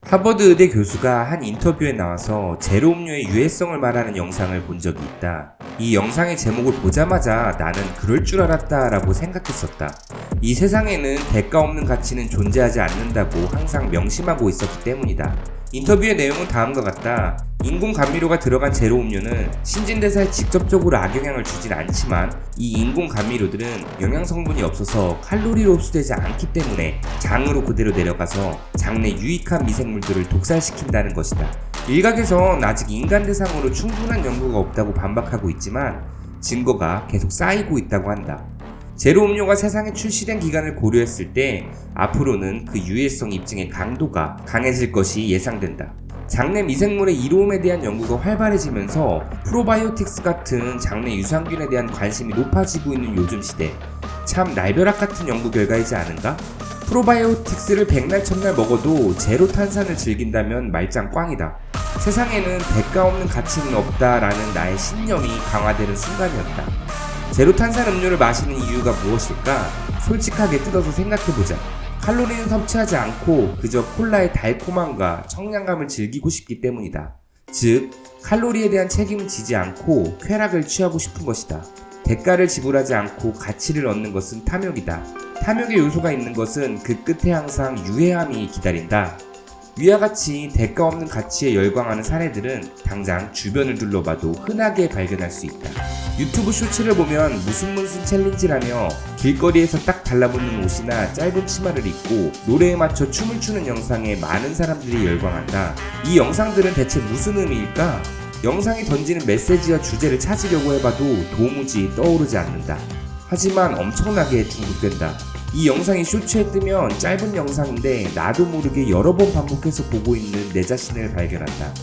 하버드 의대 교수가 한 인터뷰에 나와서 제로 음료의 유해성을 말하는 영상을 본 적이 있다. 이 영상의 제목을 보자마자 나는 그럴 줄 알았다 라고 생각했었다. 이 세상에는 대가 없는 가치는 존재하지 않는다고 항상 명심하고 있었기 때문이다. 인터뷰의 내용은 다음과 같다. 인공 감미료가 들어간 제로 음료는 신진대사에 직접적으로 악영향을 주진 않지만 이 인공 감미료들은 영양 성분이 없어서 칼로리로 흡수되지 않기 때문에 장으로 그대로 내려가서 장내 유익한 미생물들을 독살시킨다는 것이다. 일각에선 아직 인간 대상으로 충분한 연구가 없다고 반박하고 있지만 증거가 계속 쌓이고 있다고 한다. 제로 음료가 세상에 출시된 기간을 고려했을 때 앞으로는 그 유해성 입증의 강도가 강해질 것이 예상된다. 장내 미생물의 이로움에 대한 연구가 활발해지면서 프로바이오틱스 같은 장내 유산균에 대한 관심이 높아지고 있는 요즘 시대, 참 날벼락 같은 연구 결과이지 않은가? 프로바이오틱스를 백날 첫날 먹어도 제로 탄산을 즐긴다면 말짱 꽝이다. 세상에는 대가 없는 가치는 없다라는 나의 신념이 강화되는 순간이었다. 제로 탄산 음료를 마시는 이유가 무엇일까? 솔직하게 뜯어서 생각해보자. 칼로리는 섭취하지 않고 그저 콜라의 달콤함과 청량감을 즐기고 싶기 때문이다. 즉, 칼로리에 대한 책임을 지지 않고 쾌락을 취하고 싶은 것이다. 대가를 지불하지 않고 가치를 얻는 것은 탐욕이다. 탐욕의 요소가 있는 것은 그 끝에 항상 유해함이 기다린다. 위와 같이 대가 없는 가치에 열광하는 사례들은 당장 주변을 둘러봐도 흔하게 발견할 수 있다. 유튜브 쇼츠를 보면 무슨 챌린지라며 길거리에서 딱 달라붙는 옷이나 짧은 치마를 입고 노래에 맞춰 춤을 추는 영상에 많은 사람들이 열광한다. 이 영상들은 대체 무슨 의미일까? 영상이 던지는 메시지와 주제를 찾으려고 해봐도 도무지 떠오르지 않는다. 하지만 엄청나게 중독된다. 이 영상이 쇼츠에 뜨면 짧은 영상인데 나도 모르게 여러 번 반복해서 보고 있는 내 자신을 발견한다.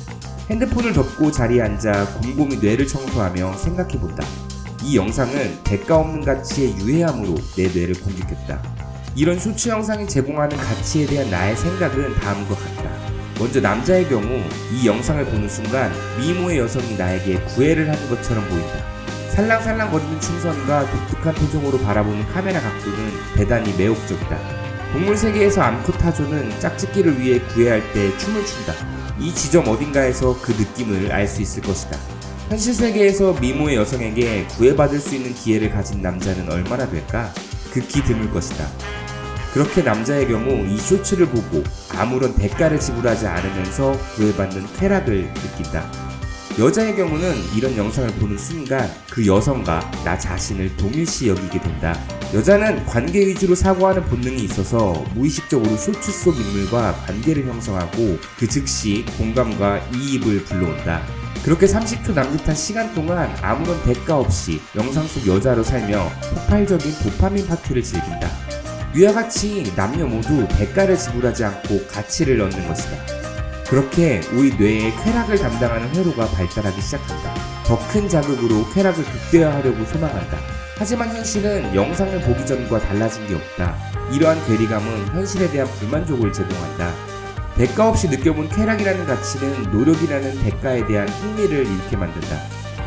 핸드폰을 덮고 자리에 앉아 곰곰이 뇌를 청소하며 생각해본다. 이 영상은 대가 없는 가치의 유해함으로 내 뇌를 공격했다. 이런 쇼츠 영상이 제공하는 가치에 대한 나의 생각은 다음과 같다. 먼저 남자의 경우 이 영상을 보는 순간 미모의 여성이 나에게 구애를 하는 것처럼 보인다. 살랑살랑 거리는 춤선과 독특한 표정으로 바라보는 카메라 각도는 대단히 매혹적이다. 동물 세계에서 암컷타조는 짝짓기를 위해 구애할 때 춤을 춘다. 이 지점 어딘가에서 그 느낌을 알 수 있을 것이다. 현실 세계에서 미모의 여성에게 구애받을 수 있는 기회를 가진 남자는 얼마나 될까? 극히 드물 것이다. 그렇게 남자의 경우 이 쇼츠를 보고 아무런 대가를 지불하지 않으면서 구애받는 쾌락을 느낀다. 여자의 경우는 이런 영상을 보는 순간 그 여성과 나 자신을 동일시 여기게 된다. 여자는 관계 위주로 사고하는 본능이 있어서 무의식적으로 쇼츠 속 인물과 관계를 형성하고 그 즉시 공감과 이입을 불러온다. 그렇게 30초 남짓한 시간 동안 아무런 대가 없이 영상 속 여자로 살며 폭발적인 도파민 파티를 즐긴다. 위와 같이 남녀 모두 대가를 지불하지 않고 가치를 얻는 것이다. 그렇게 우리 뇌의 쾌락을 담당하는 회로가 발달하기 시작한다. 더 큰 자극으로 쾌락을 극대화하려고 소망한다. 하지만 현실은 영상을 보기 전과 달라진 게 없다. 이러한 괴리감은 현실에 대한 불만족을 제공한다. 대가 없이 느껴본 쾌락이라는 가치는 노력이라는 대가에 대한 흥미를 잃게 만든다.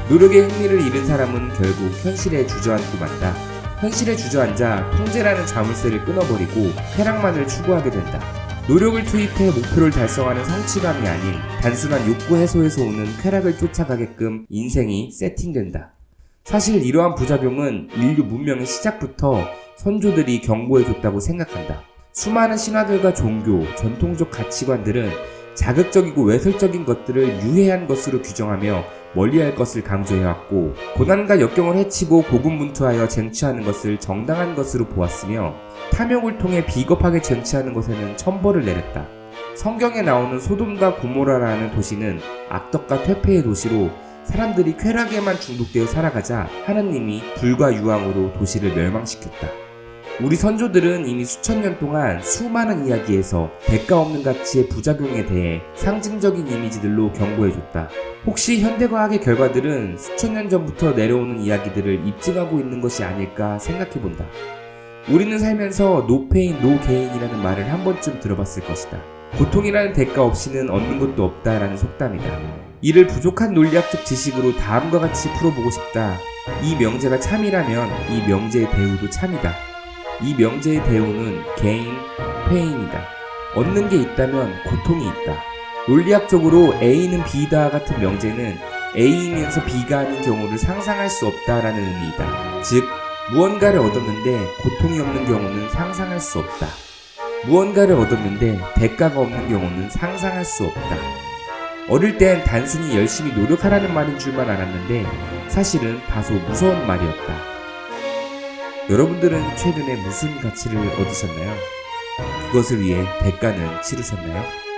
노력의 흥미를 잃은 사람은 결국 현실에 주저앉고 만다. 현실에 주저앉아 통제라는 자물쇠를 끊어버리고 쾌락만을 추구하게 된다. 노력을 투입해 목표를 달성하는 성취감이 아닌 단순한 욕구 해소에서 오는 쾌락을 쫓아가게끔 인생이 세팅된다. 사실 이러한 부작용은 인류 문명의 시작부터 선조들이 경고해줬다고 생각한다. 수많은 신화들과 종교, 전통적 가치관들은 자극적이고 외설적인 것들을 유해한 것으로 규정하며 멀리할 것을 강조해왔고 고난과 역경을 해치고 고군분투하여 쟁취하는 것을 정당한 것으로 보았으며 탐욕을 통해 비겁하게 쟁취하는 것에는 천벌을 내렸다. 성경에 나오는 소돔과 고모라라는 도시는 악덕과 퇴폐의 도시로 사람들이 쾌락에만 중독되어 살아가자 하느님이 불과 유황으로 도시를 멸망시켰다. 우리 선조들은 이미 수천 년 동안 수많은 이야기에서 대가 없는 가치의 부작용에 대해 상징적인 이미지들로 경고해줬다. 혹시 현대과학의 결과들은 수천 년 전부터 내려오는 이야기들을 입증하고 있는 것이 아닐까 생각해본다. 우리는 살면서 no pain, no gain이라는 말을 한 번쯤 들어봤을 것이다. 고통이라는 대가 없이는 얻는 것도 없다라는 속담이다. 이를 부족한 논리학적 지식으로 다음과 같이 풀어보고 싶다. 이 명제가 참이라면 이 명제의 대우도 참이다. 이 명제의 대우는 gain, pain이다. 얻는 게 있다면 고통이 있다. 논리학적으로 A는 B다 같은 명제는 A이면서 B가 아닌 경우를 상상할 수 없다라는 의미이다. 즉, 무언가를 얻었는데 고통이 없는 경우는 상상할 수 없다. 무언가를 얻었는데 대가가 없는 경우는 상상할 수 없다. 어릴 땐 단순히 열심히 노력하라는 말인 줄만 알았는데 사실은 다소 무서운 말이었다. 여러분들은 최근에 무슨 가치를 얻으셨나요? 그것을 위해 대가는 치르셨나요?